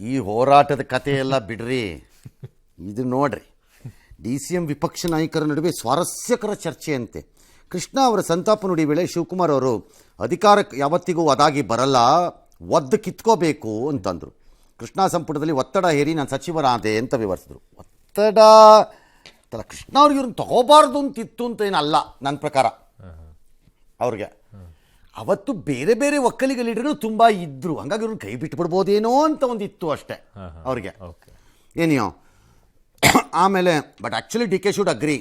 ಈ ಹೋರಾಟದ ಕತೆ ಎಲ್ಲ ಬಿಡ್ರಿ, ಇದು ನೋಡ್ರಿ. DCM ವಿಪಕ್ಷ ನಾಯಕರ ನಡುವೆ ಸ್ವಾರಸ್ಯಕರ ಚರ್ಚೆಯಂತೆ. ಕೃಷ್ಣ ಅವರ ಸಂತಾಪ ನುಡಿ ವೇಳೆ ಶಿವಕುಮಾರ್ ಅವರು ಅಧಿಕಾರಕ್ಕೆ ಯಾವತ್ತಿಗೂ ಅದಾಗಿ ಬರಲ್ಲ, ಒದ್ದು ಕಿತ್ಕೋಬೇಕು ಅಂತಂದರು. ಕೃಷ್ಣ ಸಂಪುಟದಲ್ಲಿ ಒತ್ತಡ ಹೇರಿ ನಾನು ಸಚಿವರಾದೆ ಅಂತ ವಿವರಿಸಿದ್ರು. ಒತ್ತಡ ಅಲ್ಲ, ಕೃಷ್ಣ ಅವ್ರಿಗೆ ಇವ್ರನ್ನ ತಗೋಬಾರ್ದು ಅಂತಿತ್ತು ಅಂತ ಏನಲ್ಲ ನನ್ನ ಪ್ರಕಾರ. ಅವ್ರಿಗೆ ಅವತ್ತು ಬೇರೆ ಬೇರೆ ಒಕ್ಕಲಿಗ ಲೀಡರ್ಗಳು ತುಂಬ ಇದ್ದರು, ಹಂಗಾಗಿ ಇವ್ರನ್ನ ಕೈ ಬಿಟ್ಬಿಡ್ಬೋದೇನೋ ಅಂತ ಒಂದಿತ್ತು ಅಷ್ಟೇ ಅವ್ರಿಗೆ, ಏನಿಯೋ. ಆಮೇಲೆ but actually DK should agree,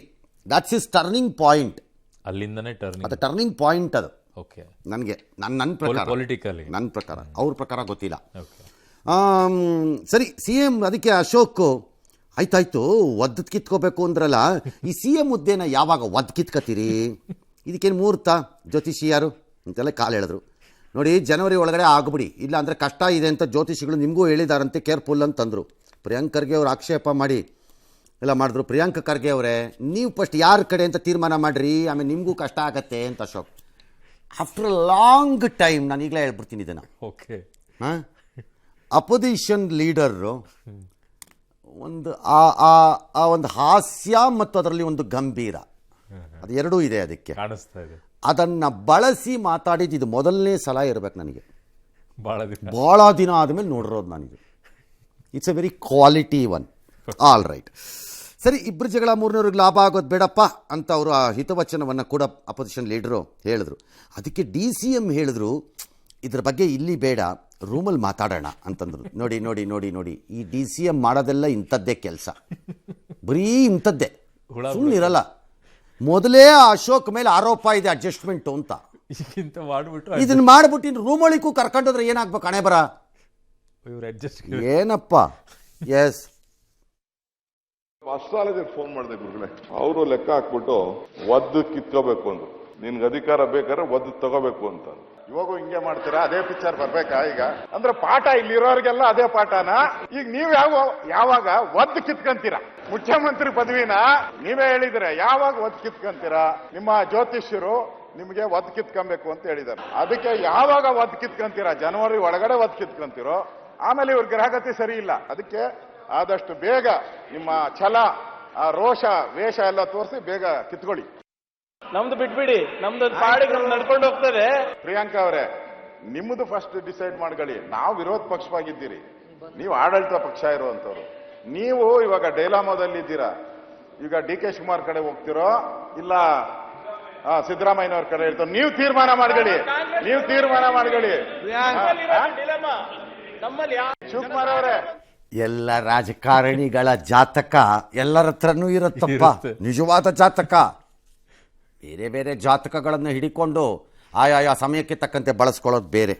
that's is turning point. ಅಲ್ಲಿಂದನೇ ಅದು ಟರ್ನಿಂಗ್ ಪಾಯಿಂಟ್ ಅದು ಓಕೆ ನನಗೆ, ನನ್ನ ಪ್ರಕಾರ, ಪೊಲಿಟಿಕಲಿ ನನ್ನ ಪ್ರಕಾರ. ಅವ್ರ ಪ್ರಕಾರ ಗೊತ್ತಿಲ್ಲ. ಸರಿ, CM ಅದಕ್ಕೆ ಅಶೋಕ್ ಆಯ್ತಾಯ್ತು ಒದ್ದು ಕಿತ್ಕೋಬೇಕು ಅಂದ್ರಲ್ಲ, ಈ CM ಹುದ್ದೆನ ಯಾವಾಗ ಒದ್ದು ಕಿತ್ಕೋತೀರಿ, ಇದಕ್ಕೇನು ಮುಹೂರ್ತ ಜ್ಯೋತಿಷಿ ಯಾರು ಅಂತೆಲ್ಲ ಕಾಲು ಹೇಳಿದ್ರು. ನೋಡಿ, ಜನವರಿ ಒಳಗಡೆ ಆಗ್ಬಿಡಿ, ಇಲ್ಲ ಅಂದರೆ ಕಷ್ಟ ಇದೆ ಅಂತ ಜ್ಯೋತಿಷಿಗಳು ನಿಮಗೂ ಹೇಳಿದಾರಂತೆ, ಕೇರ್ಫುಲ್ ಅಂತಂದರು. ಪ್ರಿಯಾಂಕ್ ಖರ್ಗೆ ಅವರು ಆಕ್ಷೇಪ ಮಾಡಿ ಎಲ್ಲ ಮಾಡಿದ್ರು. ಪ್ರಿಯಾಂಕ್ ಖರ್ಗೆ ಅವರೇ, ನೀವು ಫಸ್ಟ್ ಯಾರ ಕಡೆ ಅಂತ ತೀರ್ಮಾನ ಮಾಡಿರಿ, ಆಮೇಲೆ ನಿಮಗೂ ಕಷ್ಟ ಆಗತ್ತೆ ಅಂತ Ashok. After a long time, ನಾನು ಈಗಲೇ ಹೇಳ್ಬಿಡ್ತೀನಿ ಇದನ್ನು. ಓಕೆ, ಹಾಂ, ಅಪೋಸಿಷನ್ ಲೀಡರು ಒಂದು ಆ ಒಂದು ಹಾಸ್ಯ ಮತ್ತು ಅದರಲ್ಲಿ ಒಂದು ಗಂಭೀರ, ಅದು ಎರಡೂ ಇದೆ ಅದಕ್ಕೆ ಕಾಣಿಸ್ತಾ ಇದೆ. ಅದನ್ನು ಬಳಸಿ ಮಾತಾಡಿದ್ದು ಇದು ಮೊದಲನೇ ಸಲ ಇರಬೇಕು ನನಗೆ. ಭಾಳ ದಿನ ಆದಮೇಲೆ ನೋಡಿರೋದು ನನಗೆ. It's A very quality one. All right, ಸರಿ. ಇಬ್ಬರು ಜಗಳ ಮೂರನೇವ್ರಿಗೆ ಲಾಭ ಆಗೋದು ಬೇಡಪ್ಪ ಅಂತ ಅವರು ಆ ಹಿತವಚನವನ್ನು ಕೂಡ ಅಪೋಸಿಷನ್ ಲೀಡರು ಹೇಳಿದ್ರು. ಅದಕ್ಕೆ DCM ಹೇಳಿದ್ರು, ಇದ್ರ ಬಗ್ಗೆ ಇಲ್ಲಿ ಬೇಡ, ರೂಮಲ್ಲಿ ಮಾತಾಡೋಣ ಅಂತಂದ್ರು. ನೋಡಿ ನೋಡಿ ನೋಡಿ ನೋಡಿ, ಈ DCM ಮಾಡೋದೆಲ್ಲ ಇಂಥದ್ದೇ ಕೆಲಸ, ಬರೀ ಇಂಥದ್ದೇ, ಸುಮ್ಮನಿರಲ್ಲ. ಮೊದಲೇ ಅಶೋಕ್ ಮೇಲೆ ಆರೋಪ ಇದೆ ಅಡ್ಜಸ್ಟ್ಮೆಂಟು ಅಂತ, ಇದನ್ನ ಮಾಡಿಬಿಟ್ಟು ಇನ್ನು ರೂಮೊಳಿಗೂ ಕರ್ಕೊಂಡೋದ್ರೆ ಏನಾಗ್ಬೇಕು ಹಣೆ ಬರ ಏನಪ್ಪ. ಎಸ್, ಅಸ್ಟ್ರಾಲಜರ್ ಫೋನ್ ಮಾಡಿದೆ ಗುರುಗಳೇ, ಅವರು ಲೆಕ್ಕ ಹಾಕ್ಬಿಟ್ಟು ಒದ್ದು ಕಿತ್ಕೋಬೇಕು ಅಂದ್ರು. ನಿನ್ಗೆ ಅಧಿಕಾರ ಬೇಕಾದ್ರೆ ಒದ್ದು ತಗೋಬೇಕು ಅಂತ. ಇವಾಗೂ ಹಿಂಗೆ ಮಾಡ್ತೀರಾ? ಅದೇ ಪಿಕ್ಚರ್ ಬರ್ಬೇಕಾ ಈಗ? ಅಂದ್ರೆ ಪಾಠ ಇಲ್ಲಿರೋರಿಗೆಲ್ಲ ಅದೇ ಪಾಠನ. ಈಗ ನೀವ್ ಯಾವಾಗ ಒದ್ದು ಕಿತ್ಕೊಂತೀರಾ? ಮುಖ್ಯಮಂತ್ರಿ ಪದವಿನ ನೀವೇ ಹೇಳಿದ್ರೆ ಯಾವಾಗ ಒದ್ದು ಕಿತ್ಕೊಂತೀರಾ? ನಿಮ್ಮ ಜ್ಯೋತಿಷ್ಯರು ನಿಮ್ಗೆ ಒದ್ದು ಕಿತ್ಕೊಬೇಕು ಅಂತ ಹೇಳಿದ್ದಾರೆ. ಅದಕ್ಕೆ ಯಾವಾಗ ಒದ್ದು ಕಿತ್ಕೊಂತೀರಾ? ಜನವರಿ ಒಳಗಡೆ ಒದ್ದು ಕಿತ್ಕೊಂತೀರೋ? ಆಮೇಲೆ ಇವ್ರ ಗ್ರಹಗತಿ ಸರಿ ಇಲ್ಲ, ಅದಕ್ಕೆ ಆದಷ್ಟು ಬೇಗ ನಿಮ್ಮ ಛಲ, ರೋಷ, ವೇಷ ಎಲ್ಲ ತೋರಿಸಿ ಬೇಗ ಕಿತ್ಕೊಳ್ಳಿ. ನಮ್ದು ಬಿಟ್ಬಿಡಿ, ನಮ್ದು ಪಾಡಿಗೆ ನಮ್ದು ನಡ್ಕೊಂಡು ಹೋಗ್ತದೆ. ಪ್ರಿಯಾಂಕಾ ಅವರೇ, ನಿಮ್ಮದು ಫಸ್ಟ್ ಡಿಸೈಡ್ ಮಾಡ್ಕೊಳ್ಳಿ. ನಾವು ವಿರೋಧ ಪಕ್ಷವಾಗಿದ್ದೀರಿ, ನೀವು ಆಡಳಿತ ಪಕ್ಷ ಇರುವಂತವ್ರು. ನೀವು ಇವಾಗ ಡೈಲಾಮೋದಲ್ಲಿ ಇದ್ದೀರಾ. ಈಗ DK ಶಿವಕುಮಾರ್ ಕಡೆ ಹೋಗ್ತಿರೋ ಇಲ್ಲ ಸಿದ್ದರಾಮಯ್ಯನವ್ರ ಕಡೆ ಇರ್ತಾರೋ? ನೀವು ತೀರ್ಮಾನ ಮಾಡ್ಕೊಳ್ಳಿ, ನೀವು ತೀರ್ಮಾನ ಮಾಡ್ಕೊಳ್ಳಿ. ಶಿವಕುಮಾರ್ ಅವರೇ, ಎಲ್ಲ ರಾಜಕಾರಣಿಗಳ ಜಾತಕ ಎಲ್ಲರ ಹತ್ರನೂ ಇರುತ್ತಪ್ಪ, ನಿಜವಾದ ಜಾತಕ. ಬೇರೆ ಬೇರೆ ಜಾತಕಗಳನ್ನು ಹಿಡಿಕೊಂಡು ಆಯಾ ಸಮಯಕ್ಕೆ ತಕ್ಕಂತೆ ಬಳಸ್ಕೊಳ್ಳೋದು ಬೇರೆ.